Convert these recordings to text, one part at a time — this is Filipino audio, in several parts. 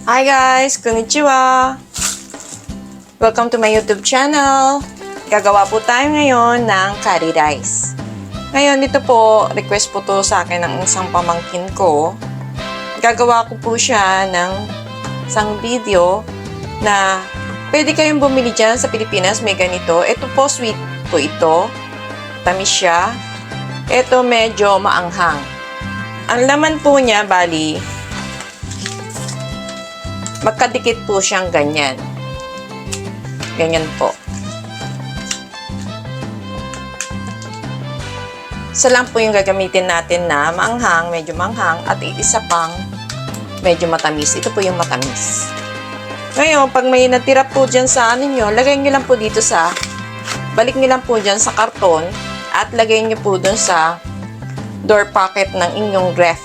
Hi guys! Konnichiwa! Welcome to my YouTube channel. Gagawa po tayo ngayon ng curry rice. Ngayon, ito po, request po to sa akin ng isang pamangkin ko. Gagawa ko po siya ng isang video na pwede kayong bumili dyan sa Pilipinas. May ganito. Ito po, sweet po ito. Tamis siya. Ito medyo maanghang. Ang laman po niya, bali, magkadikit po siyang ganyan. Ganyan po. Isa lang po yung gagamitin natin na maanghang, medyo maanghang, at isa pang medyo matamis. Ito po yung matamis. Ngayon, pag may natira po dyan sa ano nyo, lagay nyo lang po dito sa, balik nyo lang po dyan sa karton, at lagay nyo po dun sa door pocket ng inyong ref.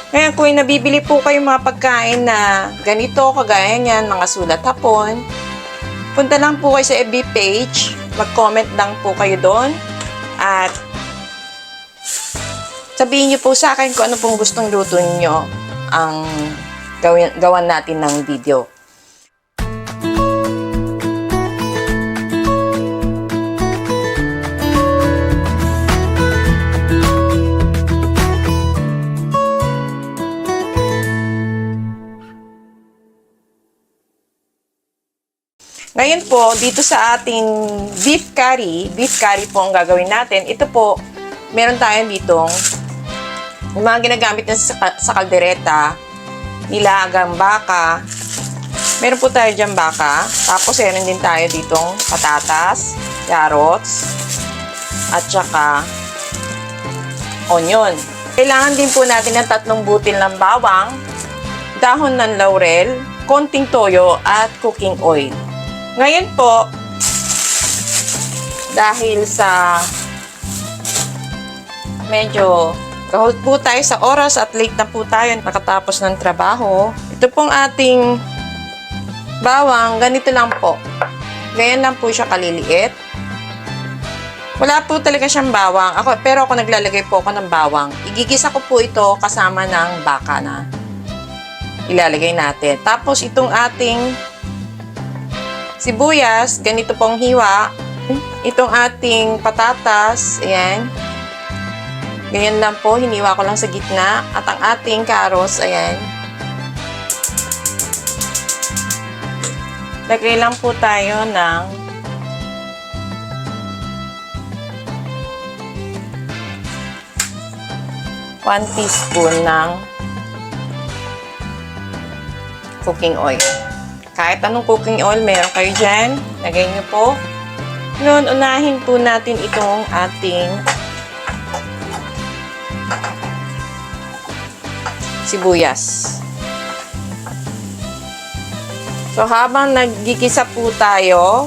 Ngayon, kung nabibili po kayo mga pagkain na ganito, kagaya niyan, mga sulat hapon, punta lang po kayo sa FB page, mag-comment lang po kayo doon, at sabihin niyo po sa akin kung ano pong gustong luto niyo ang gawan natin ng video. Ngayon po, dito sa ating beef curry po ang gagawin natin. Ito po, meron tayo ditong yung mga ginagamit na sa kaldereta, nilagang baka. Meron po tayo dyan baka. Tapos, meron din tayo ditong patatas, carrots, at saka onion. Kailangan din po natin ng 3 butil ng bawang, dahon ng laurel, konting toyo, at cooking oil. Ngayon po, dahil sa medyo kahol po tayo sa oras at late na po tayo nakatapos ng trabaho, ito pong ating bawang, ganito lang po. Ganyan lang po siya kaliliit. Wala po talaga siyang bawang. Pero ako naglalagay po ako ng bawang. Igigisa ko po ito kasama ng baka na ilalagay natin. Tapos itong ating sibuyas, ganito pong hiwa. Itong ating patatas, ayan. Ganyan lang po, hiniwa ko lang sa gitna. At ang ating carrots, ayan. Lagay lang po tayo ng one teaspoon ng cooking oil. Kahit anong cooking oil meron kayo dyan, lagay nyo po. Noon, unahin po natin itong ating sibuyas. So, habang nagigisa po tayo,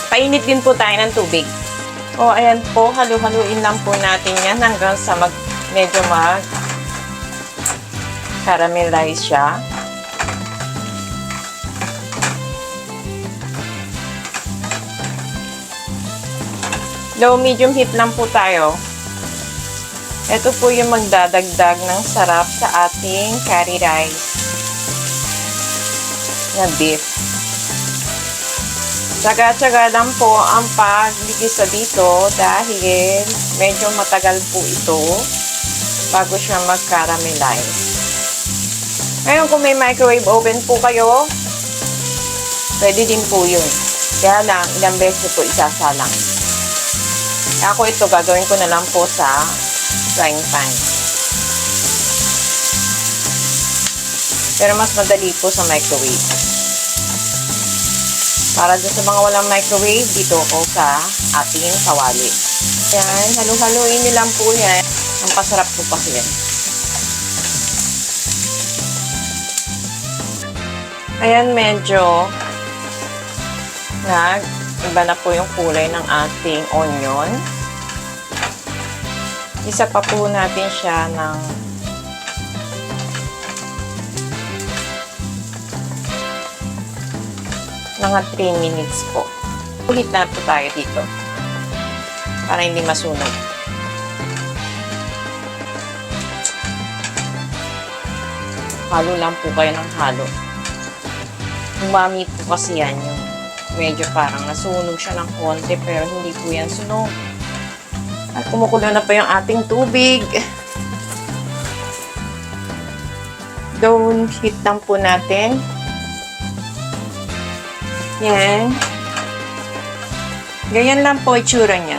painit din po tayo ng tubig. O, ayan po, halu-haluin lang po natin yan hanggang sa medyo caramelize siya. Low medium heat lang po tayo. Ito po yung magdadagdag ng sarap sa ating curry rice na beef. Tsaga-tsaga lang po ang pagligisa dito dahil medyo matagal po ito bago siya mag-caramelize. Ngayon, kung may microwave oven po kayo, pwede din po yun. Kaya lang, ilang beses po isasalang. Ako ito, gagawin ko na lang po sa frying pan. Pero mas madali po sa microwave. Para dun sa mga walang microwave, dito ako sa ating kawali. Yan, halu-haluin nyo lang po yan. Ang pasarap po kasi yan. Ayan, medyo iba na po yung kulay ng ating onion. Isa pa po natin siya ng mga 3 minutes po. Ulit na po tayo dito. para hindi masunog. Halo lang po kayo ng halo. Umami po kasi yan yung medyo parang nasunog siya ng konti pero hindi po yan sunog. At kumukulo na pa yung ating tubig. Down heat lang po natin. Yan. Ganyan lang po itsura niya.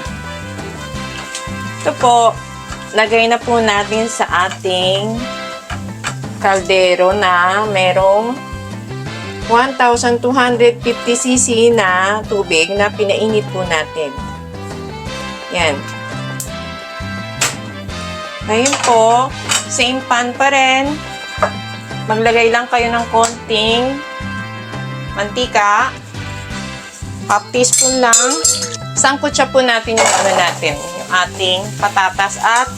Ito po, lagay na po natin sa ating kaldero na merong 1,250cc na tubig na pinainit po natin. Yan. Ngayon po, same pan pa rin. Maglagay lang kayo ng konting mantika. Half teaspoon lang. Sangkot siya po natin yung ano natin, yung ating patatas at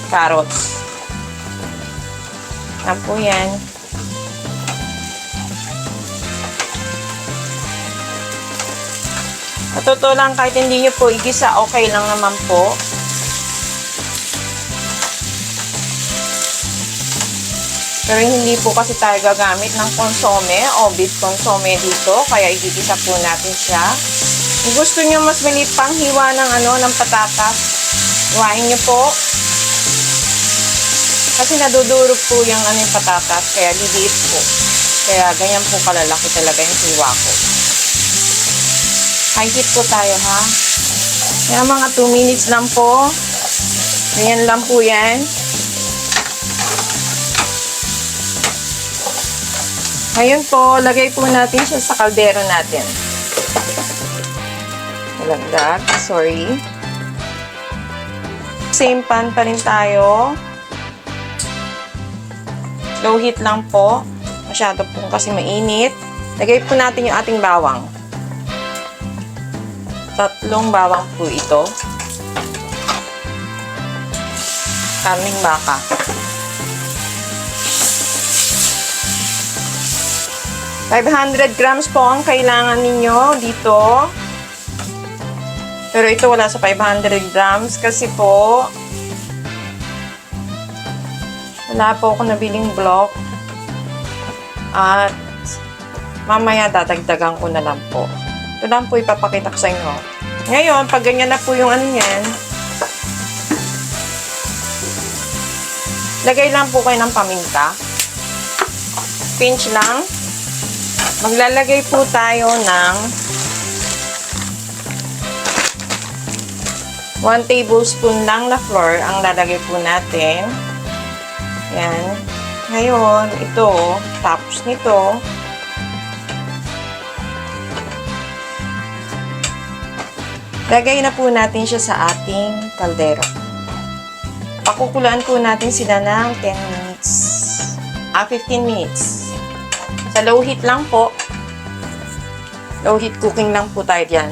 carrots. Yan po yan. Totoo lang, kahit hindi nyo po igisa, okay lang naman po. Pero hindi po kasi tayo gagamit ng consome o beef consome dito, kaya igigisa po natin siya. Kung gusto nyo mas maliit pang hiwa ng ng patatas, hiwain nyo po. Kasi nadudurog po yung yung patatas, kaya liliit po. Kaya ganyan po kalalaki talaga yung hiwa ko. High heat po tayo, ha? Kaya mga 2 minutes lang po. Ganyan lang po yan. Ngayon po, lagay po natin siya sa kaldero natin. Malagdag, sorry. Same pan pa rin tayo. Low heat lang po. Masyado po kasi mainit. Lagay po natin yung ating bawang. 3 bawang po ito. Karning baka. $500 grams po ang kailangan ninyo dito. Pero ito wala sa 500 grams kasi po wala po ako nabiling block. At mamaya dadagdagan ko na lang po. Ito lang po ipapakita ko sa inyo. Ngayon, pag ganyan na po yung yan, lagay lang po kayo ng paminta. Pinch lang. Maglalagay po tayo ng 1 tablespoon lang na flour ang lalagay po natin. Yan. Ngayon, ito, tapos nito, lagay na po natin siya sa ating kaldero. Pakukuluan po natin sila ng 10 minutes. 15 minutes. Sa low heat lang po. Low heat cooking lang po tayo dyan.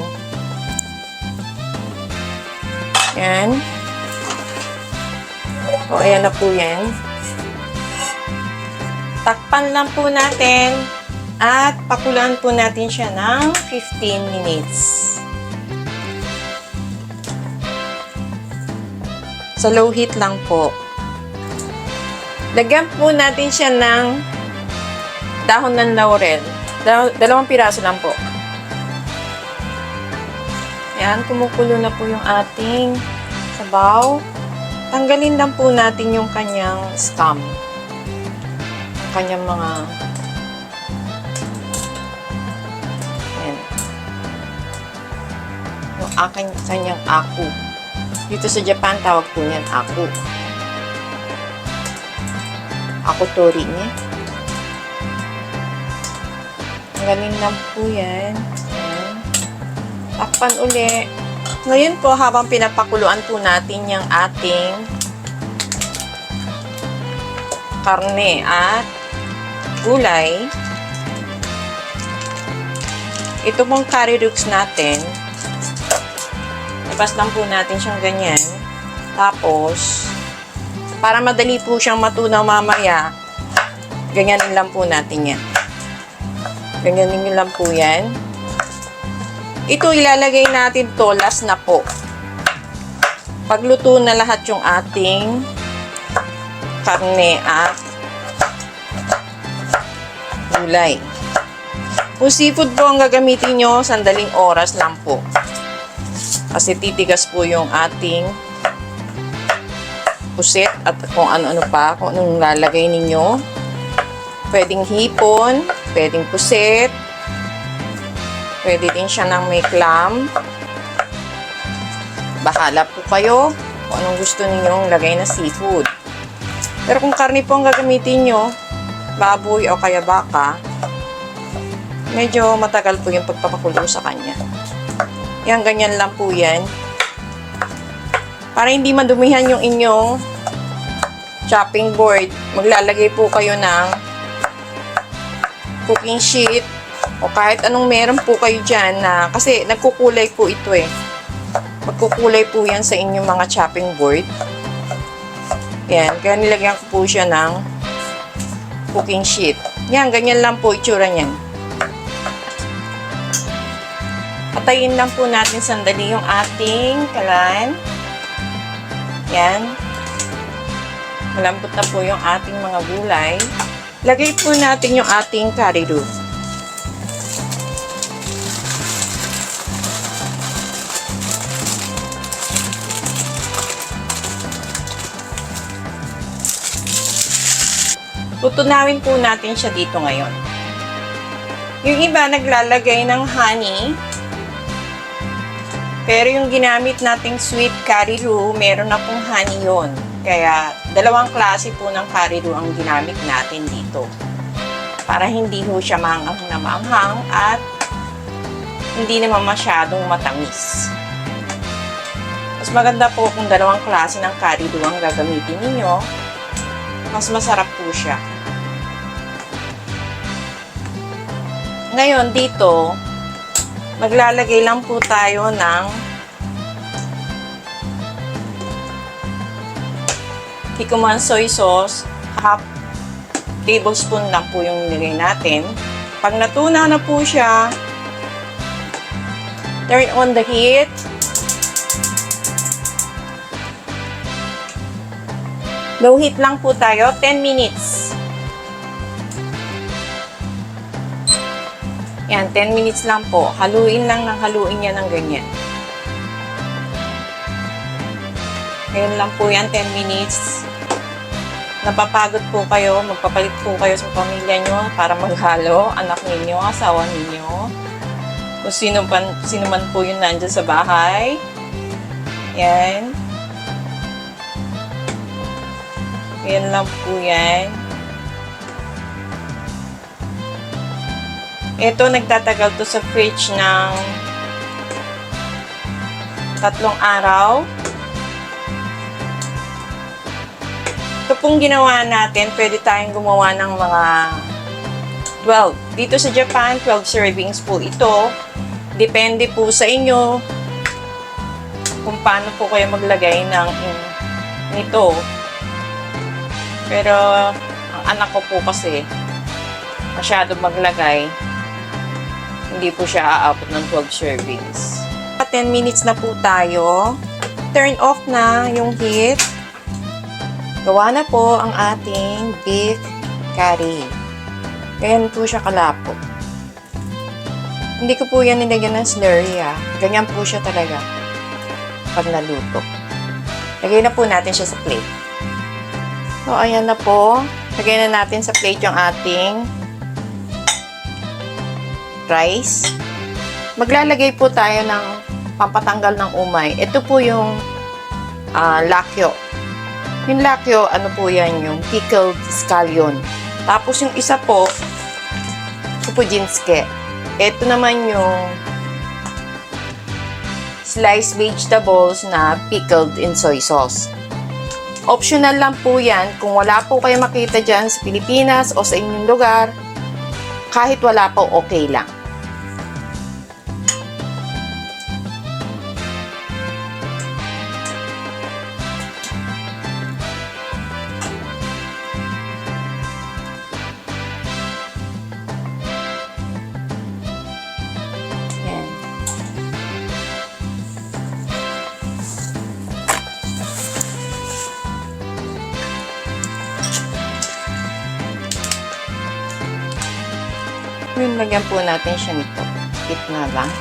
Yan. O, ayan na po yan. Takpan lang po natin at pakuluan po natin siya ng 15 minutes. Sa low heat lang po. Lagyan po natin siya ng dahon ng laurel. 2 piraso lang po. Ayan, kumukulo na po yung ating sabaw. Tanggalin lang po natin yung kanyang scum. Yung kanyang mga ayan. Yung kanyang aku. Dito sa Japan, tawag po niyan aku. Aku tori niya. Tanggalin lang po yan. Ayan. Takpan uli. Ngayon po, habang pinapakuluan po natin yung ating karne at gulay, ito pong curry roots natin, labas lang po natin siyang ganyan. Tapos, para madali po siyang matunaw mamaya, ganyanin lang po natin yan. Ganyanin nyo lang po yan. Ito, ilalagay natin to last na po. Pagluto na lahat yung ating karne at gulay. Kung seafood po ang gagamitin nyo, sandaling oras lang po. Kasi titigas po yung ating pusit at kung ano-ano pa, kung anong lalagay ninyo. Pwedeng hipon, pwedeng pusit, pwede din siya ng may clam. Bahala po kayo kung anong gusto ninyong lagay na seafood. Pero kung karne po ang gagamitin nyo, baboy o kaya baka, medyo matagal po yung pagpapakulo sa kanya. Yan, ganyan lang po yan. Para hindi madumihan yung inyong chopping board, maglalagay po kayo ng cooking sheet o kahit anong meron po kayo dyan na, kasi nagkukulay po ito eh. Magkukulay po yan sa inyong mga chopping board. Yan, kaya nilagyan ko po siya ng cooking sheet. Yan, ganyan lang po itsura niyan. Patayin lang po natin sandali yung ating kalan. Yan. Malambot na po yung ating mga gulay. Lagay po natin yung ating curry roux. Tutunawin po natin siya dito ngayon. Yung iba naglalagay ng honey. Pero yung ginamit nating sweet curry roux, meron na pong honey yun. Kaya dalawang klase po ng curry roux ang ginamit natin dito. Para hindi ho siya maanghang na maanghang at hindi naman masyadong matamis. Mas maganda po kung dalawang klase ng curry roux ang gagamitin ninyo. Mas masarap po siya. Ngayon, dito, maglalagay lang po tayo ng Kikkoman soy sauce. Half tablespoon lang po yung nilagay natin. Pag natunaw na po siya, turn on the heat. Low heat lang po tayo, 10 minutes. Yan, 10 minutes lang po. Haluin lang ng haluin yan ng ganyan. Ngayon lang po yan, 10 minutes. Napapagod po kayo, magpapalit po kayo sa pamilya nyo para maghalo, anak ninyo, asawa ninyo. Kung sino man po yun nandyan sa bahay. Yan. Yan lang po yan. Ito, nagtatagal to sa fridge ng 3 araw. Ito pong ginawa natin, pwede tayong gumawa ng mga 12. Dito sa Japan, 12 servings po ito. Depende po sa inyo kung paano po kayo maglagay ng nito. Pero, ang anak ko po kasi, masyado maglagay, hindi po siya aabot ng 12 servings. 10 minutes na po tayo. Turn off na yung heat. Gawa na po ang ating beef curry. Ganyan po siya kalapot. Hindi ko po yan nilagyan ng slurry Ganyan po siya talaga pag naluto. Lagay na po natin siya sa plate. So, ayan na po. Lagay na natin sa plate yung ating rice. Maglalagay po tayo ng pampatanggal ng umay. Ito po yung lakyo. Yung lakyo, ano po yan? Yung pickled scallion. Tapos yung isa po, supujinske. Ito naman yung sliced vegetables na pickled in soy sauce. Optional lang po yan. Kung wala po kayo makita dyan sa Pilipinas o sa inyong lugar, kahit wala po, okay lang. Yan. lagyan po natin siya nito. Gitna lang.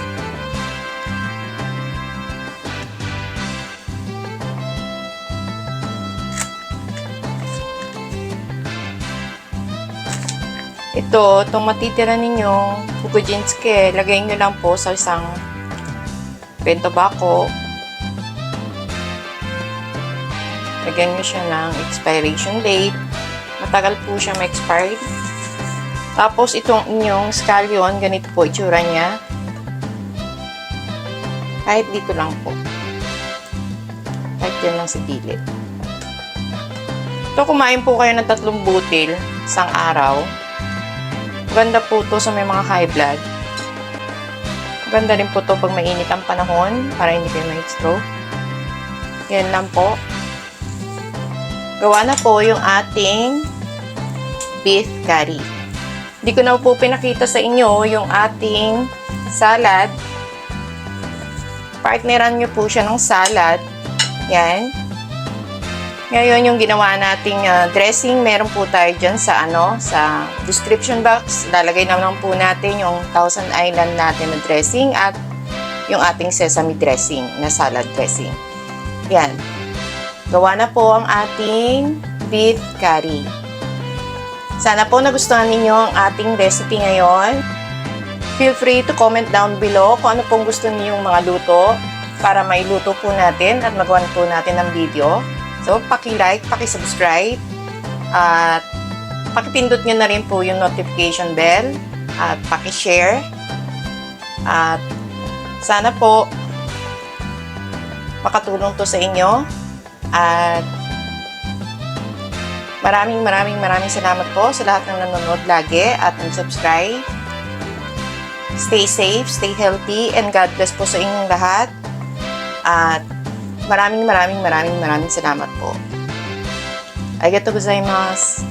Itong matitira ninyong Pukujinsuke, lagay nyo lang po sa isang bento bako. Lagyan nyo siya ng expiration date. Matagal po siya ma-expired. Tapos, itong inyong scallion, ganito po itsura niya. Kahit dito lang po. Kahit yan lang sa gilid. Ito, kumain po kayo ng 3 butil isang araw. Maganda po to sa may mga high blood. Maganda rin po to pag mainit ang panahon para hindi kayo ma-stroke. Yan lang po. Gawa na po yung ating beef curry. Hindi ko na po pinakita sa inyo yung ating salad. Partneran nyo po siya ng salad. Yan. Ngayon, yung ginawa nating dressing, meron po tayo dyan sa sa description box. Lalagay naman po natin yung Thousand Island natin na dressing at yung ating sesame dressing na salad dressing. Yan. Gawa na po ang ating beef curry. Sana po nagustuhan ninyo ang ating recipe ngayon. Feel free to comment down below kung ano pong gusto ninyong mga luto para mailuto po natin at magawan po natin ng video. So, paki-like, paki-subscribe, at paki-pindot nyo na rin po yung notification bell, at paki-share. At sana po makatulong to sa inyo. At maraming salamat po sa lahat ng nanonood lagi at nag-subscribe. Stay safe, stay healthy, and God bless po sa inyong lahat. At maraming salamat po. Arigatou gozaimasu.